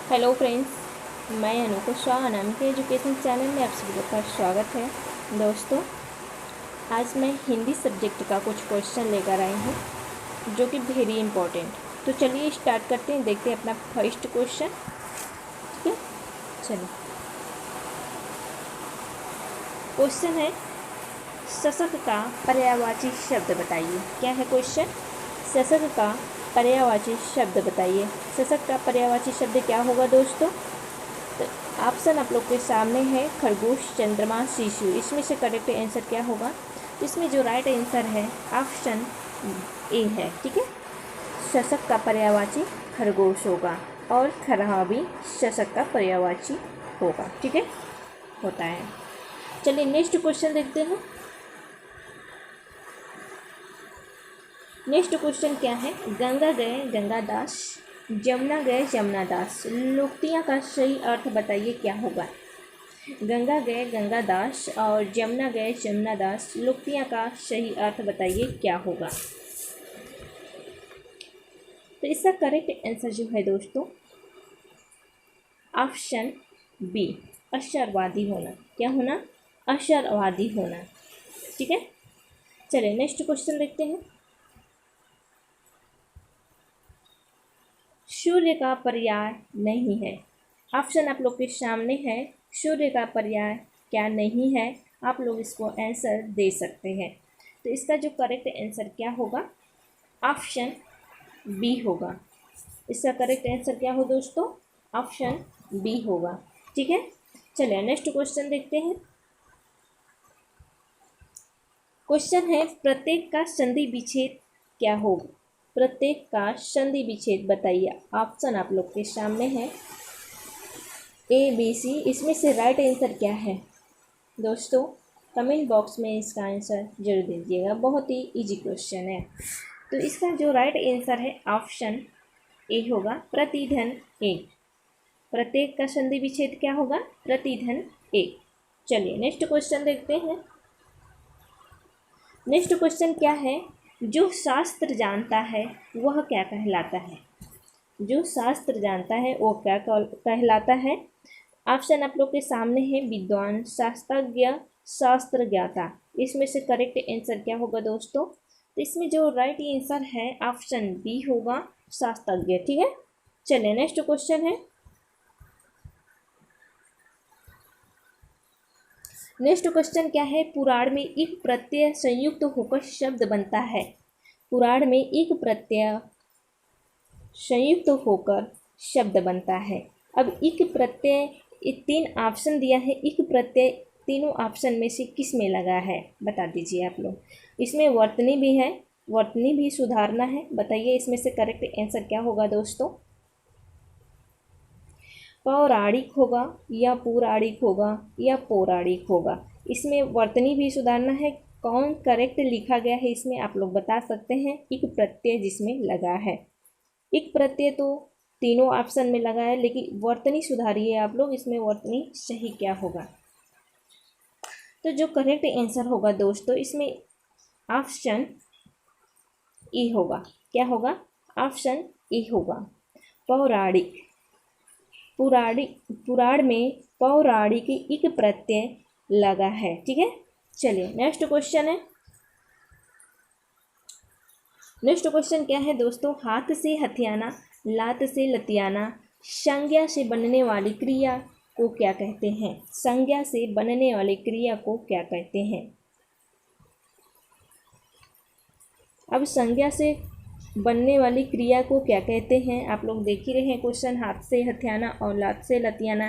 Hello friends, मैं अनूका Shah Anamika education channel में आप सभी का स्वागत है। दोस्तों, आज मैं हिंदी सब्जेक्ट का कुछ क्वेश्चन लेकर आई हूँ जो कि वेरी इंपॉर्टेंट। तो चलिए स्टार्ट करते हैं, देखते हैं अपना फर्स्ट क्वेश्चन। ठीक है, चलिए। क्वेश्चन है, शशक का पर्यायवाची शब्द बताइए। क्या है क्वेश्चन? शशक का पर्यायवाची शब्द बताइए। शशक का पर्यायवाची शब्द क्या होगा दोस्तों? तो ऑप्शन आप लोग के सामने है, खरगोश, चंद्रमा, शिशु। इसमें से करेक्ट आंसर क्या होगा? इसमें जो राइट आंसर है ऑप्शन ए है। ठीक है, शशक का पर्यायवाची खरगोश होगा और खरहा भी शशक का पर्यायवाची होगा। ठीक है, होता है। चलिए नेक्स्ट क्वेश्चन देखते हैं। नेक्स्ट क्वेश्चन क्या है? गंगा गए गंगादास, जमुना गए जमुनादास। लोकतियाँ का सही अर्थ बताइए क्या होगा? गंगा गए गंगादास और जमुना गए जमुनादास। लोकतियाँ का सही अर्थ बताइए क्या होगा? तो इसका करेक्ट आंसर जो है दोस्तों, ऑप्शन बी, अशरवादी होना। क्या होना? अशरवादी होना। ठीक है, चलिए नेक्स्ट क्वेश्चन देखते हैं। सूर्य का पर्याय नहीं है। ऑप्शन आप लोग के सामने है। सूर्य का पर्याय क्या नहीं है? आप लोग इसको आंसर दे सकते हैं। तो इसका जो करेक्ट आंसर क्या होगा? ऑप्शन बी होगा। इसका करेक्ट आंसर क्या हो दोस्तों? ऑप्शन बी होगा। ठीक है, चलिए नेक्स्ट क्वेश्चन देखते हैं। क्वेश्चन है, प्रत्येक का संधि विच्छेद क्या होगा? प्रत्येक का संधि विच्छेद बताइए। ऑप्शन आप लोग के सामने है, ए बी सी। इसमें से राइट आंसर क्या है दोस्तों? कमेंट बॉक्स में इसका आंसर जरूर दीजिएगा, बहुत ही इजी क्वेश्चन है। तो इसका जो राइट आंसर है ऑप्शन ए होगा, प्रतिधन एक। प्रत्येक का संधि विच्छेद क्या होगा? प्रतिधन एक। चलिए नेक्स्ट क्वेश्चन देखते हैं। नेक्स्ट क्वेश्चन क्या है? जो शास्त्र जानता है वह क्या कहलाता है? जो शास्त्र जानता है वो क्या कहलाता है? ऑप्शन आप लोग के सामने है, विद्वान, शास्त्रज्ञ, शास्त्र ज्ञाता। इसमें से करेक्ट आंसर क्या होगा दोस्तों? तो इसमें जो राइट आंसर है ऑप्शन बी होगा, शास्त्रज्ञ। ठीक है, चलिए नेक्स्ट क्वेश्चन है। नेक्स्ट क्वेश्चन क्या है? पुराण में एक प्रत्यय संयुक्त होकर शब्द बनता है। पुराण में एक प्रत्यय संयुक्त होकर शब्द बनता है। अब एक प्रत्यय, तीन ऑप्शन दिया है, एक प्रत्यय तीनों ऑप्शन में से किस में लगा है बता दीजिए आप लोग। इसमें वर्तनी भी है, वर्तनी भी सुधारना है। बताइए इसमें से करेक्ट आंसर क्या होगा दोस्तों? पौराणिक होगा या पौराणिक होगा या पौराणिक होगा। इसमें वर्तनी भी सुधारना है। कौन करेक्ट लिखा गया है इसमें आप लोग बता सकते हैं। एक प्रत्यय जिसमें लगा है, एक प्रत्यय तो तीनों ऑप्शन में लगा है, लेकिन वर्तनी सुधारिए आप लोग। इसमें वर्तनी सही क्या होगा? तो जो करेक्ट आंसर होगा दोस्तों, इसमें ऑप्शन ए होगा। क्या होगा? ऑप्शन ए होगा, पौराणिक। पुराण में पौराणिक एक प्रत्यय लगा है। ठीक है, चलिए नेक्स्ट क्वेश्चन है। नेक्स्ट क्वेश्चन क्या है दोस्तों? हाथ से हथियाना, लात से लतियाना, संज्ञा से बनने वाली क्रिया को क्या कहते हैं? संज्ञा से बनने वाली क्रिया को क्या कहते हैं? अब संज्ञा से बनने वाली क्रिया को क्या कहते हैं? आप लोग देख ही रहे हैं क्वेश्चन। हाथ से हथियाना और लात से लतियाना,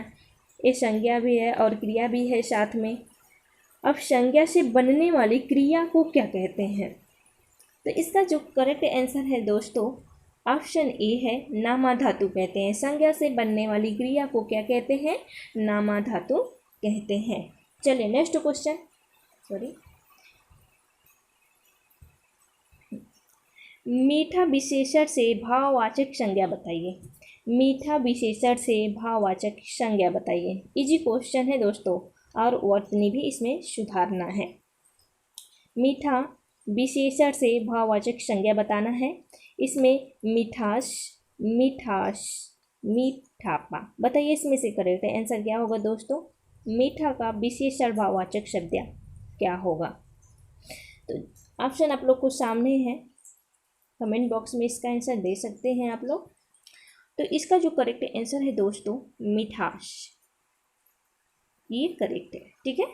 ये संज्ञा भी है और क्रिया भी है साथ में। अब संज्ञा से बनने वाली क्रिया को क्या कहते हैं? तो इसका जो करेक्ट आंसर है दोस्तों, ऑप्शन ए है, नामाधातु कहते हैं। संज्ञा से बनने वाली क्रिया को क्या कहते हैं? नामाधातु कहते हैं। चलिए नेक्स्ट क्वेश्चन। मीठा विशेषण से भाववाचक संज्ञा बताइए। मीठा विशेषण से भाववाचक संज्ञा बताइए। इजी क्वेश्चन है दोस्तों, और वर्तनी भी इसमें सुधारना है। मीठा विशेषण से भाववाचक संज्ञा बताना है। इसमें मिठास, मिठास, मीठापा। बताइए इसमें से करेक्ट आंसर क्या होगा दोस्तों? मीठा का विशेषण भाववाचक शब्द क्या होगा? तो ऑप्शन आप लोग को सामने है, कमेंट बॉक्स में इसका आंसर दे सकते हैं आप लोग। तो इसका जो करेक्ट आंसर है दोस्तों, मिठास, ये करेक्ट है। ठीक है,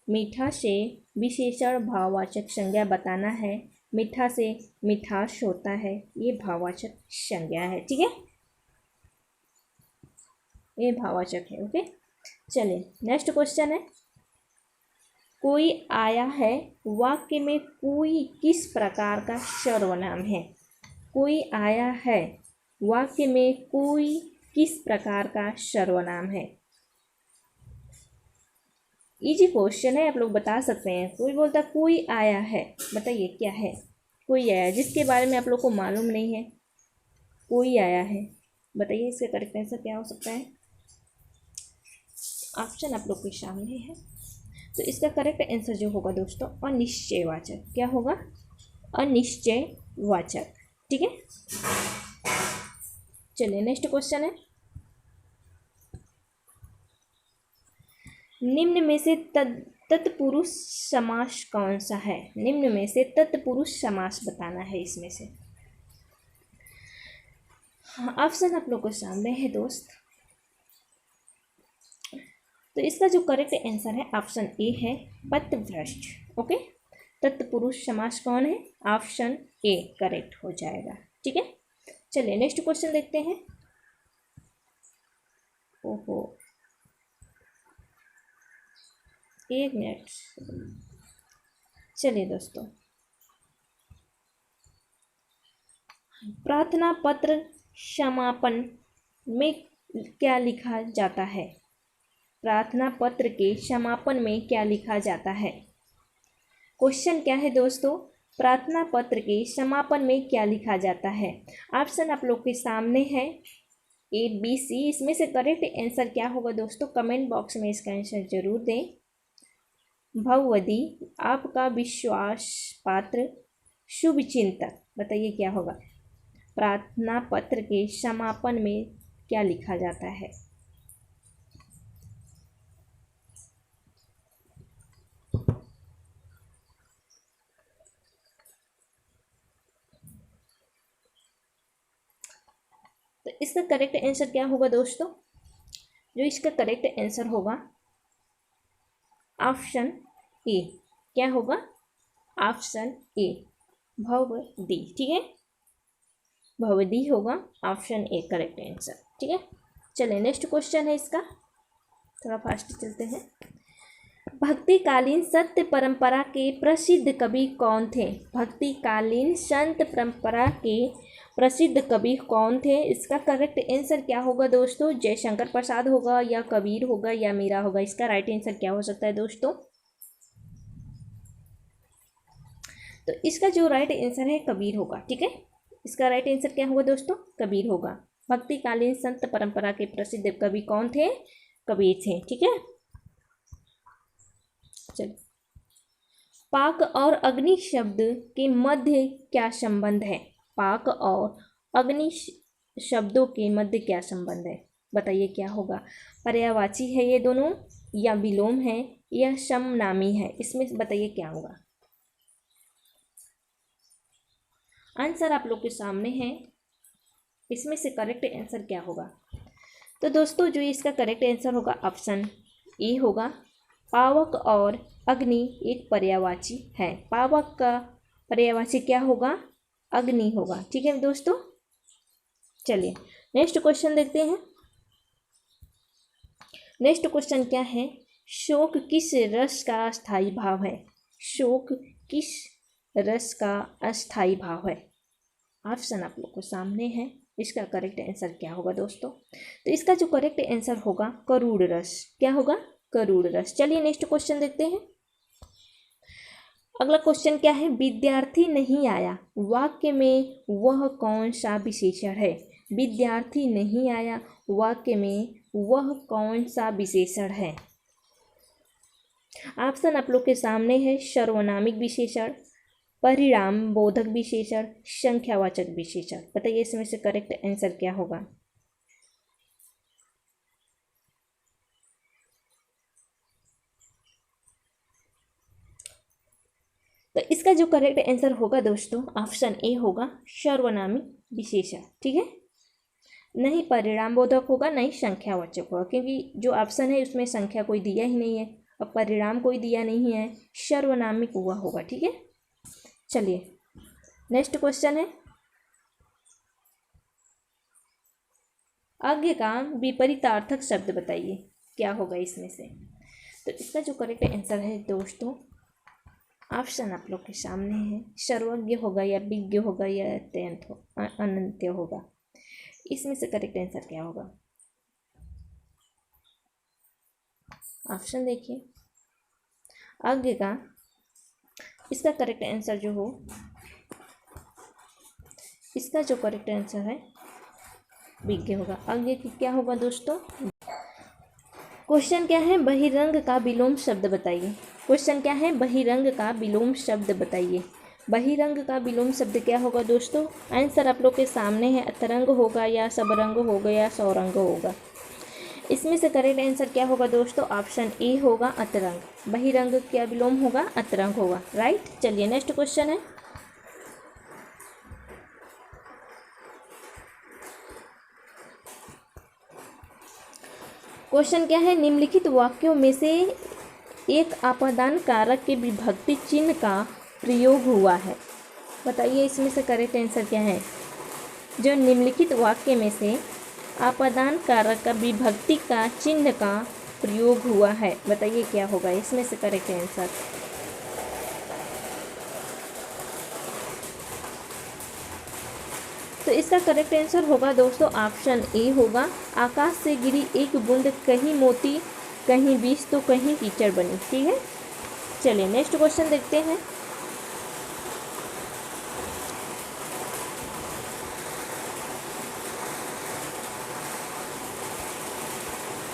मीठा से विशेषण भाववाचक संज्ञा बताना है। मीठा से मिठास होता है, ये भाववाचक संज्ञा है। ठीक है, ये भाववाचक है। ओके, चलिए नेक्स्ट क्वेश्चन है, कोई आया है वाक्य में कोई किस प्रकार का सर्वनाम है? कोई आया है वाक्य में कोई किस प्रकार का सर्वनाम है? इजी क्वेश्चन है, आप लोग बता सकते हैं। कोई बोलता कोई आया है, बताइए क्या है? कोई आया जिसके बारे में आप लोग को मालूम नहीं है, कोई आया है, बताइए इसका करेक्ट आंसर क्या हो सकता है? ऑप्शन आप लोग के सामने है। तो इसका करेक्ट आंसर जो होगा दोस्तों, अनिश्चयवाचक। क्या होगा? अनिश्चयवाचक। ठीक है, चलिए नेक्स्ट क्वेश्चन है, निम्न में से तत्पुरुष समास कौन सा है? निम्न में से तत्पुरुष समास बताना है इसमें से। ऑप्शन आप लोग को सामने है दोस्त। तो इसका जो करेक्ट आंसर है ऑप्शन ए है, पथभ्रष्ट। ओके, तत्पुरुष समास कौन है? ऑप्शन ए करेक्ट हो जाएगा। ठीक है, चलिए नेक्स्ट क्वेश्चन देखते हैं। ओहो, एक मिनट, चलिए दोस्तों, प्रार्थना पत्र समापन में क्या लिखा जाता है? प्रार्थना पत्र के समापन में क्या लिखा जाता है? क्वेश्चन क्या है दोस्तों? प्रार्थना पत्र के समापन में क्या लिखा जाता है? ऑप्शन आप लोग के सामने है, ए बी सी। इसमें से करेक्ट आंसर क्या होगा दोस्तों? कमेंट बॉक्स में इसका आंसर जरूर दें। भगवती आपका विश्वास पात्र शुभ चिंतक, बताइए क्या होगा? प्रार्थना पत्र के समापन में क्या लिखा जाता है? तो इसका करेक्ट आंसर क्या होगा दोस्तों? जो इसका करेक्ट आंसर होगा ऑप्शन ए। क्या होगा? ऑप्शन ए, भवदी। ठीक है, भवदी होगा ऑप्शन ए करेक्ट आंसर। ठीक है, चलिए नेक्स्ट क्वेश्चन है इसका, थोड़ा फास्ट चलते हैं। भक्तिकालीन संत परंपरा के प्रसिद्ध कवि कौन थे? भक्तिकालीन संत परंपरा के प्रसिद्ध कवि कौन थे? इसका करेक्ट आंसर क्या होगा दोस्तों? जयशंकर प्रसाद होगा, या कबीर होगा, या मीरा होगा? इसका राइट आंसर क्या हो सकता है दोस्तों? तो इसका जो राइट आंसर है कबीर होगा। ठीक है, इसका राइट आंसर क्या होगा दोस्तों? कबीर होगा। भक्तिकालीन संत परंपरा के प्रसिद्ध कवि कौन थे? कबीर थे। ठीक है, चलिए, पाक और अग्नि शब्द के मध्य क्या संबंध है? पाक और अग्नि शब्दों के मध्य क्या संबंध है? बताइए क्या होगा? पर्यायवाची है ये दोनों, या विलोम है, या समनामी है? इसमें बताइए क्या होगा? आंसर आप लोग के सामने है, इसमें से करेक्ट आंसर क्या होगा? तो दोस्तों जो इसका करेक्ट आंसर होगा ऑप्शन ए होगा। पावक और अग्नि एक पर्यायवाची है। पावक का पर्यायवाची क्या होगा? अग्नि होगा। ठीक है दोस्तों, चलिए नेक्स्ट क्वेश्चन देखते हैं। नेक्स्ट क्वेश्चन क्या है? शोक किस रस का अस्थाई भाव है? शोक किस रस का अस्थाई भाव है? ऑप्शन आप लोग को सामने है, इसका करेक्ट आंसर क्या होगा दोस्तों? तो इसका जो करेक्ट आंसर होगा करूड़ रस। क्या होगा? करूड़ रस। चलिए नेक्स्ट क्वेश्चन देखते हैं। अगला क्वेश्चन क्या है? विद्यार्थी नहीं आया वाक्य में वह कौन सा विशेषण है? विद्यार्थी नहीं आया वाक्य में वह कौन सा विशेषण है? ऑप्शन आप लोग के सामने है, सर्वनामिक विशेषण, परिणाम बोधक विशेषण, संख्यावाचक विशेषण। बताइए इसमें से करेक्ट आंसर क्या होगा? तो इसका जो करेक्ट आंसर होगा दोस्तों ऑप्शन ए होगा सर्वनामी विशेषण, ठीक है। नहीं परिणामबोधक होगा, नहीं संख्यावाचक होगा, क्योंकि जो ऑप्शन है उसमें संख्या कोई दिया ही नहीं है और परिणाम कोई दिया नहीं है, सर्वनामिक हुआ होगा, ठीक है। चलिए नेक्स्ट क्वेश्चन है, आगे का विपरीतार्थक शब्द बताइए क्या होगा इसमें से। तो इसका जो करेक्ट आंसर है दोस्तों ऑप्शन आप लोग के सामने है, सर्वज्ञ होगा या विज्ञ होगा या अनंत होगा। इसमें से करेक्ट आंसर क्या होगा, ऑप्शन देखिए। आगे का इसका करेक्ट आंसर जो हो, इसका जो करेक्ट आंसर है विज्ञ होगा। आगे की क्या होगा दोस्तों, क्वेश्चन क्या है, बहिरंग का विलोम शब्द बताइए। क्वेश्चन क्या है, बहिरंग का विलोम शब्द बताइए। बहिरंग का विलोम शब्द क्या होगा दोस्तों, आंसर आप लोग के सामने है, अतरंग होगा या सबरंग होगा या सौरंग होगा। इसमें से करेक्ट आंसर क्या होगा दोस्तों, ऑप्शन ए होगा अतरंग। बहिरंग क्या विलोम होगा, अतरंग होगा, राइट। चलिए नेक्स्ट क्वेश्चन है, क्वेश्चन क्या है, निम्नलिखित वाक्यों में से एक आपादान कारक के विभक्ति चिन्ह का प्रयोग हुआ है, बताइए इसमें से करेक्ट आंसर क्या है। जो निम्नलिखित वाक्य में से आपादान कारक का विभक्ति का चिन्ह का प्रयोग हुआ है, बताइए क्या होगा इसमें से करेक्ट आंसर। तो इसका करेक्ट आंसर होगा दोस्तों ऑप्शन ए होगा, आकाश से गिरी एक बूंद कहीं मोती कहीं विष तो कहीं कीचड़ बनी, ठीक है। चलिए नेक्स्ट क्वेश्चन देखते हैं,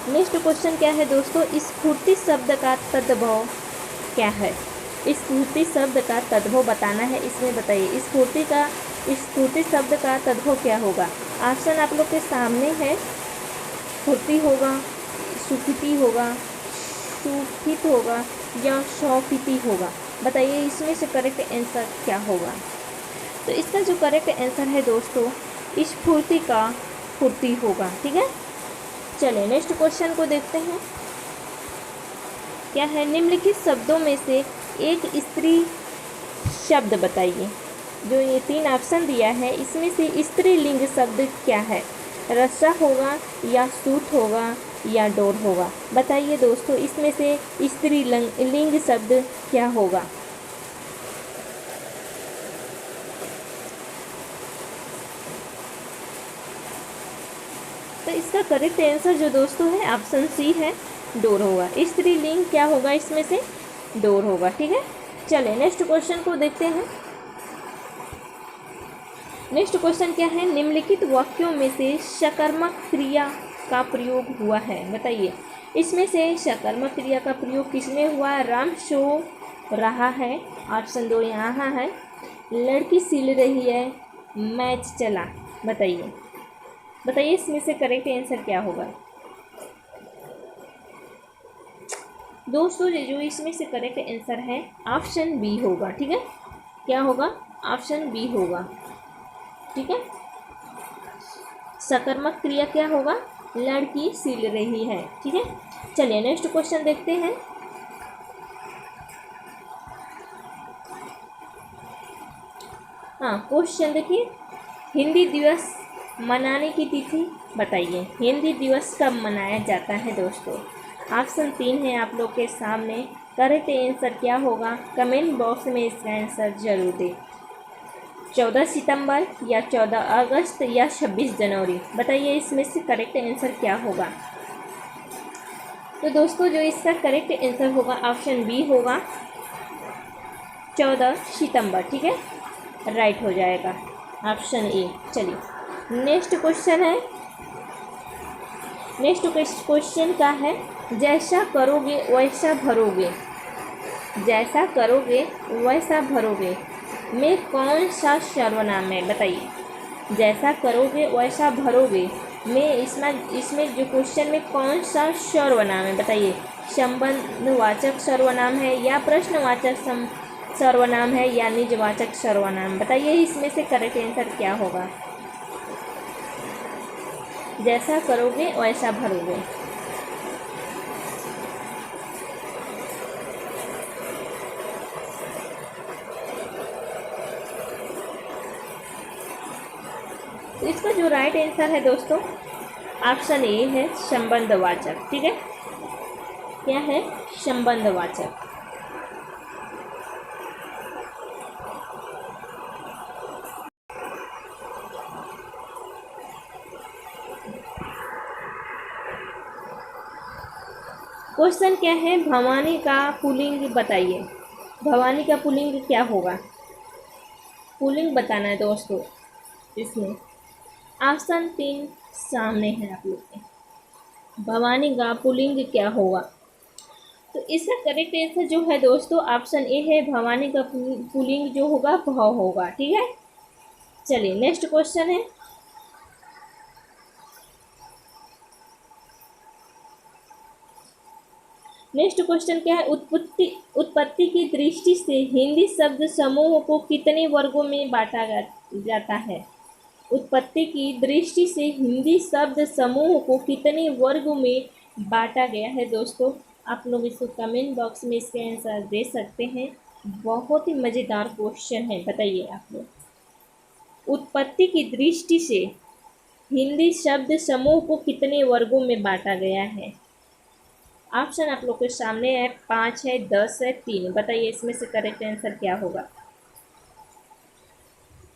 नेक्स्ट क्वेश्चन क्या है दोस्तों, स्फूर्ति शब्द का तद्भव क्या है। स्फूर्ति शब्द का तद्भव बताना है, इसमें बताइए स्फूर्ति शब्द का तद्भव क्या होगा। ऑप्शन आप लोग के सामने है, स्फूर्ति होगा, सुफिति होगा, सुफित होगा या सौफिति होगा, बताइए इसमें से करेक्ट आंसर क्या होगा। तो इसका जो करेक्ट आंसर है दोस्तों स्फूर्ति का फूर्ति होगा, ठीक है। चलिए नेक्स्ट क्वेश्चन को देखते हैं, क्या है, निम्नलिखित शब्दों में से एक स्त्री शब्द बताइए। जो ये 3 ऑप्शन दिया है इसमें से स्त्रीलिंग शब्द क्या है, रस्सा होगा या सूट होगा या डोर होगा, बताइए दोस्तों इसमें से स्त्रीलिंग शब्द क्या होगा। तो इसका करेक्ट आंसर जो दोस्तों है ऑप्शन सी है, डोर होगा। स्त्रीलिंग क्या होगा इसमें से, डोर होगा, ठीक है। चलिए नेक्स्ट क्वेश्चन को देखते हैं, नेक्स्ट क्वेश्चन क्या है, निम्नलिखित वाक्यों में से सकर्मक क्रिया का प्रयोग हुआ है, बताइए इसमें से सकर्मक क्रिया का प्रयोग किसमें हुआ। राम सो रहा है, ऑप्शन 2 यहाँ है, लड़की सिल रही है, मैच चला, बताइए इसमें से करेक्ट आंसर क्या होगा दोस्तों। जो इसमें से करेक्ट आंसर है ऑप्शन बी होगा, ठीक है। क्या होगा, ऑप्शन बी होगा, ठीक है। सकर्मक क्रिया क्या होगा, लड़की सिल रही है, ठीक है। चलिए नेक्स्ट क्वेश्चन देखते हैं, हाँ क्वेश्चन देखिए, हिंदी दिवस मनाने की तिथि बताइए। हिंदी दिवस कब मनाया जाता है दोस्तों। ऑप्शन 3 है आप लोग के सामने, करेक्ट आंसर क्या होगा कमेंट बॉक्स में इसका आंसर जरूर दें। 14 सितंबर या 14 अगस्त या 26 जनवरी, बताइए इसमें से करेक्ट आंसर क्या होगा। तो दोस्तों जो इसका करेक्ट आंसर होगा ऑप्शन बी होगा 14 सितंबर, ठीक है, राइट हो जाएगा ऑप्शन ए। चलिए नेक्स्ट क्वेश्चन है, नेक्स्ट क्वेश्चन का है, जैसा करोगे वैसा भरोगे, जैसा करोगे वैसा भरोगे में कौन सा सर्वनाम है, बताइए। जैसा करोगे वैसा भरोगे में इसमें जो क्वेश्चन में कौन सा सर्वनाम है, बताइए। संबंधवाचक सर्वनाम है या प्रश्नवाचक सर्वनाम है या निजवाचक सर्वनाम? बताइए इसमें से करेक्ट आंसर क्या होगा। जैसा करोगे वैसा भरोगे। तो इसका जो राइट आंसर है दोस्तों, ऑप्शन ए है संबंधवाचक। ठीक है, क्या है? संबंधवाचक। क्वेश्चन क्या है? भवानी का पुल्लिंग बताइए। भवानी का पुल्लिंग क्या होगा? पुल्लिंग बताना है दोस्तों इसमें। ऑप्शन 3 सामने है आप लोग के। भवानी का पुल्लिंग क्या होगा? तो इसका करेक्ट आंसर जो है दोस्तों, ऑप्शन ए है, भवानी का पुल्लिंग जो होगा भव होगा। ठीक है, चलिए नेक्स्ट क्वेश्चन है। नेक्स्ट क्वेश्चन क्या है? उत्पत्ति की दृष्टि से हिंदी शब्द समूह को कितने वर्गों में बांटा जाता है? उत्पत्ति की दृष्टि से हिंदी शब्द समूह को कितने वर्गों में बांटा गया है दोस्तों? आप लोग इसको कमेंट बॉक्स में इसके आंसर दे सकते हैं। बहुत ही मज़ेदार क्वेश्चन है, बताइए आप लोग। उत्पत्ति की दृष्टि से हिंदी शब्द समूह को कितने वर्गों में बांटा गया है? ऑप्शन आप लोग के सामने है, 5 है, 10 है, 3। बताइए इसमें से करेक्ट आंसर क्या होगा।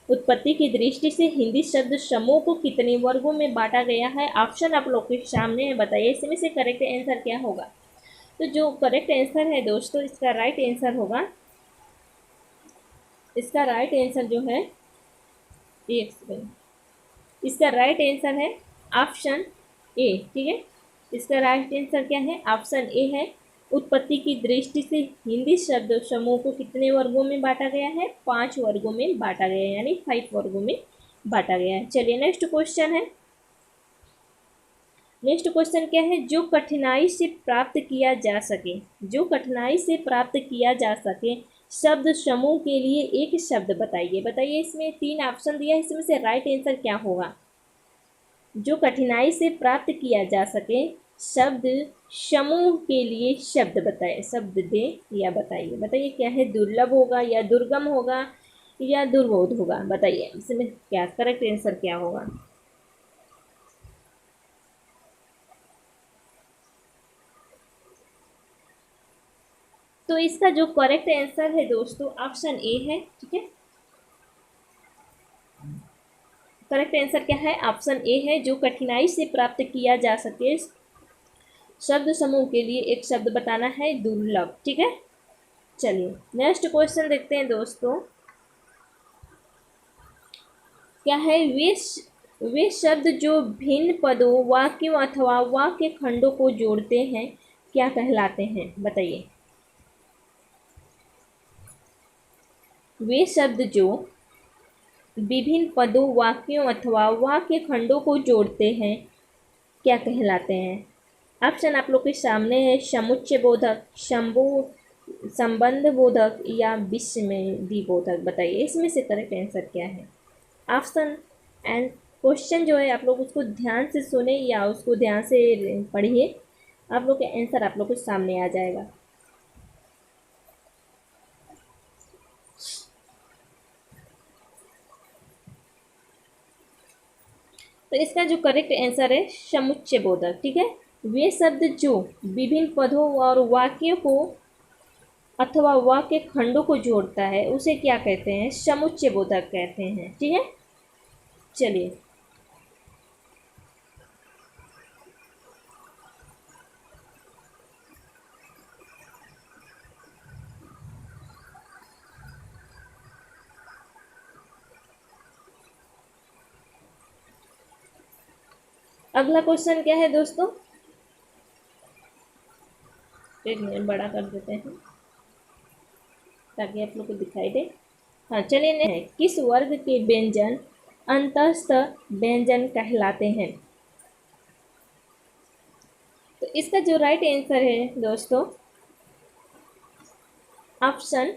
उत्पत्ति की दृष्टि से हिंदी शब्द समूह को कितने वर्गों में बांटा गया है? ऑप्शन आप लोग के सामने है, बताइए इसमें से करेक्ट आंसर क्या होगा। तो जो करेक्ट आंसर है दोस्तों, इसका राइट आंसर होगा, इसका राइट आंसर जो है, एक सेकेंड, इसका राइट आंसर है ऑप्शन ए। ठीक है, इसका राइट आंसर क्या है? ऑप्शन ए है। उत्पत्ति की दृष्टि से हिंदी शब्द समूह को कितने वर्गों में बांटा गया है? 5 वर्गों में बांटा गया है, यानी 5 वर्गों में बांटा गया है। चलिए नेक्स्ट क्वेश्चन है। नेक्स्ट क्वेश्चन क्या है? जो कठिनाई से प्राप्त किया जा सके, जो कठिनाई से प्राप्त किया जा सके शब्द समूह के लिए एक शब्द बताइए। बताइए इसमें 3 ऑप्शन दिया है, इसमें से राइट आंसर क्या होगा। जो कठिनाई से प्राप्त किया जा सके शब्द समूह के लिए शब्द बताइए, शब्द दे या बताइए। बताइए क्या है? दुर्लभ होगा या दुर्गम होगा या दुर्बोध होगा? बताइए इसमें क्या करेक्ट आंसर क्या होगा। तो इसका जो करेक्ट आंसर है दोस्तों, ऑप्शन ए है। ठीक है, करेक्ट आंसर क्या है? ऑप्शन ए है। जो कठिनाई से प्राप्त किया जा सके शब्द समूह के लिए एक शब्द बताना है, दुर्लभ। ठीक है, चलिए नेक्स्ट क्वेश्चन देखते हैं दोस्तों। क्या है? वे शब्द जो भिन्न पदों, वाक्यों अथवा वाक्य खंडों को जोड़ते हैं क्या कहलाते हैं? बताइए। वे शब्द जो विभिन्न पदों, वाक्यों अथवा वाक्य खंडों को जोड़ते हैं क्या कहलाते हैं? ऑप्शन आप लोग के सामने है, समुच्चय बोधक, संबंध बोधक या विस्मय बोधक। बताइए इसमें से करेक्ट आंसर क्या है। ऑप्शन एंड क्वेश्चन जो है आप लोग उसको ध्यान से सुने या उसको ध्यान से पढ़िए, आप लोग का आंसर आप लोग के सामने आ जाएगा। तो इसका जो करेक्ट आंसर है समुच्चय बोधक। ठीक है, वे शब्द जो विभिन्न पदों और वाक्यों को अथवा वाक्य खंडों को जोड़ता है उसे क्या कहते हैं? समुच्चय बोधक कहते हैं। ठीक है, चलिए अगला क्वेश्चन क्या है दोस्तों। एक मिनट बड़ा कर देते हैं ताकि आप लोग को दिखाई दे। हाँ चलिए है, किस वर्ग के व्यंजन अंतस्थ व्यंजन कहलाते हैं? तो इसका जो राइट आंसर है दोस्तों, ऑप्शन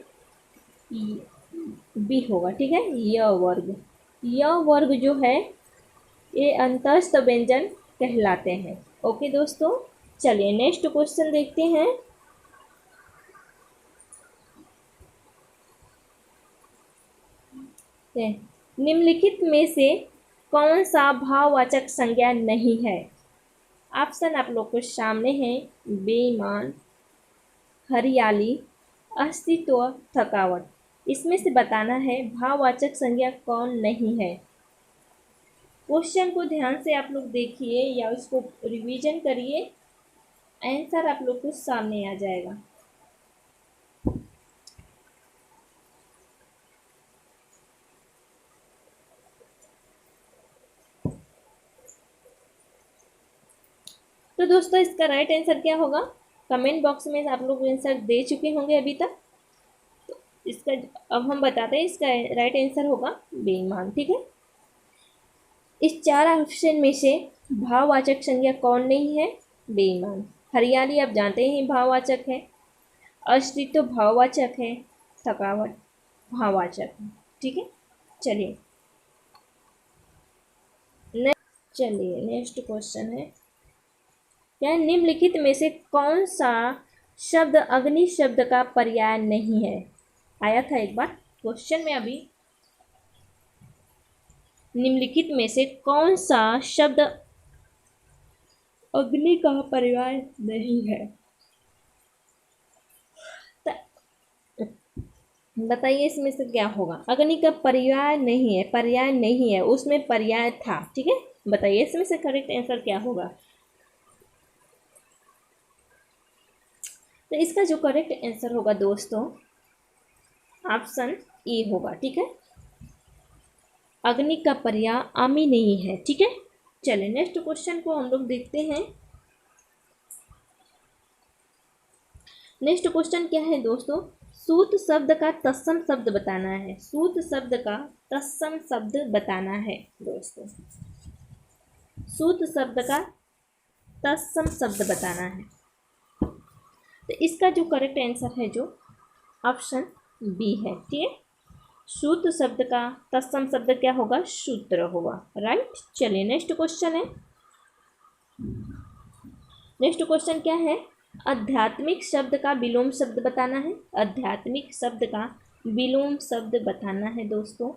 बी होगा, ठीक है। य वर्ग, य वर्ग जो है ये अंतस्थ व्यंजन कहलाते हैं। ओके दोस्तों, चलिए नेक्स्ट क्वेश्चन देखते हैं। निम्नलिखित में से कौन सा भाववाचक संज्ञा नहीं है? ऑप्शन आप लोग के सामने है। बेईमान, हरियाली, अस्तित्व, थकावट। इसमें से बताना है भाववाचक संज्ञा कौन नहीं है। क्वेश्चन को ध्यान से आप लोग देखिए या उसको रिवीजन करिए, आंसर आप लोग को सामने आ जाएगा। तो दोस्तों इसका राइट आंसर क्या होगा? कमेंट बॉक्स में आप लोग आंसर दे चुके होंगे अभी तक। तो इसका अब हम बताते हैं, इसका राइट आंसर होगा बेईमान, ठीक है। इस चार ऑप्शन में से भाववाचक संज्ञा कौन नहीं है? बेईमान। हरियाली आप जानते ही भाववाचक है, अस्तित्व भाववाचक है, थकावट भाववाचक है, ठीक है। चलिए नेक्स्ट क्वेश्चन है, क्या निम्नलिखित में से कौन सा शब्द अग्नि शब्द का पर्याय नहीं है? आया था एक बार क्वेश्चन में अभी। निम्नलिखित में से कौन सा शब्द अग्नि का पर्याय नहीं है? बताइए इसमें से क्या होगा? अग्नि का पर्याय नहीं है, पर्याय नहीं है, उसमें पर्याय था, ठीक है। बताइए इसमें से करेक्ट आंसर क्या होगा? तो इसका जो करेक्ट आंसर होगा दोस्तों, ऑप्शन ए होगा, ठीक है। अग्नि का पर्याय आमी नहीं है, ठीक है। चलिए नेक्स्ट क्वेश्चन को हम लोग देखते हैं। नेक्स्ट क्वेश्चन क्या है दोस्तों? सूत शब्द का तत्सम शब्द बताना है। सूत शब्द का तत्सम शब्द बताना है दोस्तों। सूत शब्द का तत्सम शब्द बताना है। तो इसका जो करेक्ट आंसर है जो ऑप्शन बी है, ठीक है। सूत शब्द का तत्सम शब्द क्या होगा? सूत्र होगा, राइट। चलिए नेक्स्ट क्वेश्चन है। नेक्स्ट क्वेश्चन क्या है? आध्यात्मिक शब्द का विलोम शब्द बताना है। आध्यात्मिक शब्द का विलोम शब्द बताना है दोस्तों।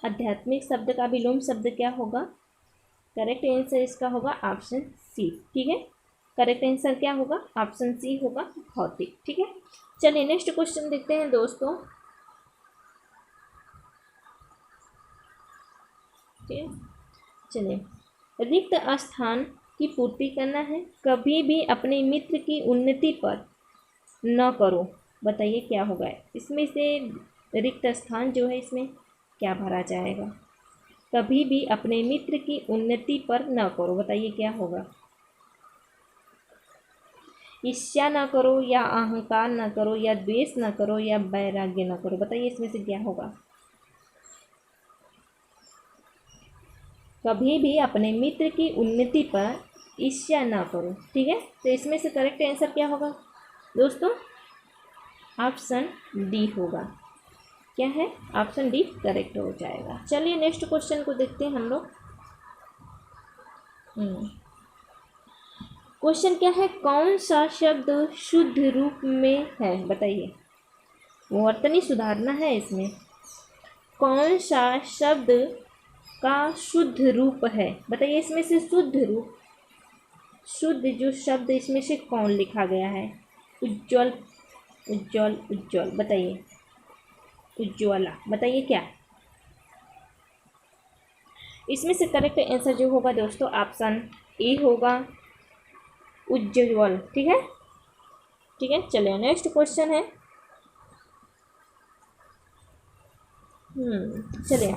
आध्यात्मिक शब्द का विलोम शब्द क्या होगा? करेक्ट आंसर इसका होगा ऑप्शन सी, ठीक है। करेक्ट आंसर क्या होगा? ऑप्शन सी होगा, भौतिक, ठीक है। चलिए नेक्स्ट क्वेश्चन देखते हैं दोस्तों, ठीक है। चलिए, रिक्त स्थान की पूर्ति करना है। कभी भी अपने मित्र की उन्नति पर न करो। बताइए क्या होगा? इसमें से रिक्त स्थान जो है इसमें क्या भरा जाएगा? कभी भी अपने मित्र की उन्नति पर न करो, बताइए क्या होगा? ईर्ष्या न करो, या अहंकार न करो, या द्वेष न करो, या वैराग्य न करो। बताइए इसमें से क्या होगा? कभी भी अपने मित्र की उन्नति पर ईर्ष्या न करो, ठीक है। तो इसमें से करेक्ट आंसर क्या होगा दोस्तों? ऑप्शन डी होगा। क्या है? ऑप्शन डी करेक्ट हो जाएगा। चलिए नेक्स्ट क्वेश्चन को देखते हैं हम लोग। क्वेश्चन क्या है? कौन सा शब्द शुद्ध रूप में है? बताइए, वर्तनी सुधारना है इसमें। कौन सा शब्द का शुद्ध रूप है? बताइए इसमें से शुद्ध रूप, शुद्ध जो शब्द इसमें से कौन लिखा गया है? उज्ज्वल, उज्ज्वल, उज्ज्वल। बताइए, उज्ज्वला। बताइए क्या इसमें से करेक्ट आंसर जो होगा दोस्तों, ऑप्शन ए होगा, उज्ज्वल, ठीक है। ठीक है, चलिए नेक्स्ट क्वेश्चन है। चलिए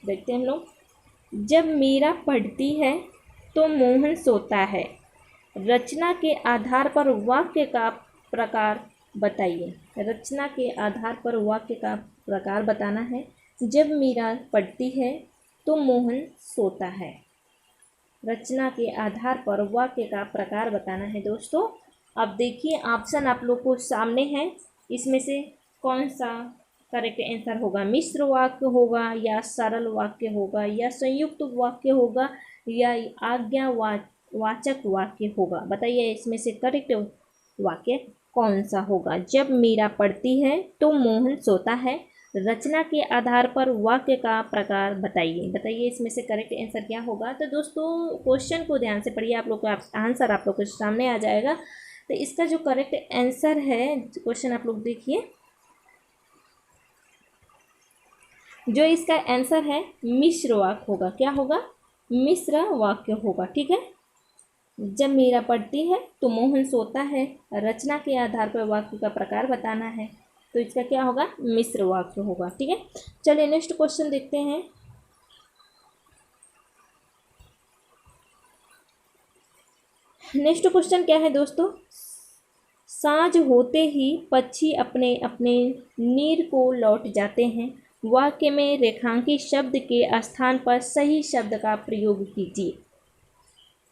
देखते हैं हम लोग। जब मीरा पढ़ती है तो मोहन सोता है। रचना के आधार पर वाक्य का प्रकार बताइए। रचना के आधार पर वाक्य का प्रकार बताना है। जब मीरा पढ़ती है तो मोहन सोता है। रचना के आधार पर वाक्य का प्रकार बताना है दोस्तों। अब देखिए ऑप्शन आप लोग को सामने है, इसमें से कौन सा करेक्ट आंसर होगा? मिश्र वाक्य होगा या सरल वाक्य होगा या संयुक्त वाक्य होगा या वाचक वाक्य होगा? बताइए इसमें से करेक्ट वाक्य कौन सा होगा? जब मीरा पढ़ती है तो मोहन सोता है, रचना के आधार पर वाक्य का प्रकार बताइए। बताइए इसमें से करेक्ट आंसर क्या होगा? तो दोस्तों क्वेश्चन को ध्यान से पढ़िए, आप लोग का आंसर आप लोग के सामने आ जाएगा। तो इसका जो करेक्ट आंसर है, क्वेश्चन आप लोग देखिए, जो इसका आंसर है मिश्र वाक्य होगा। क्या होगा? मिश्र वाक्य होगा। ठीक है, जब मीरा पढ़ती है तो मोहन सोता है, रचना के आधार पर वाक्य का प्रकार बताना है, तो इसका क्या होगा? मिश्र वाक्य होगा। ठीक है, चलिए नेक्स्ट क्वेश्चन देखते हैं। नेक्स्ट क्वेश्चन क्या है दोस्तों? सांझ होते ही पक्षी अपने अपने नीर को लौट जाते हैं, वाक्य में रेखांकित शब्द के स्थान पर सही शब्द का प्रयोग कीजिए।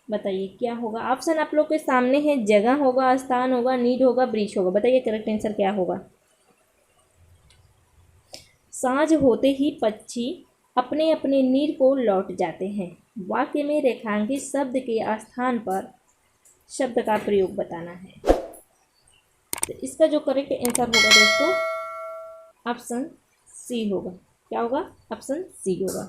बताइए क्या होगा? ऑप्शन आप लोग के सामने है, जगह होगा, स्थान होगा, नीड होगा, ब्रिज होगा। बताइए करेक्ट आंसर क्या होगा? सांझ होते ही पक्षी अपने अपने नीर को लौट जाते हैं, वाक्य में रेखांकित शब्द के स्थान पर शब्द का प्रयोग बताना है। तो इसका जो करेक्ट आंसर होगा दोस्तों, ऑप्शन सी होगा। क्या होगा? ऑप्शन सी होगा।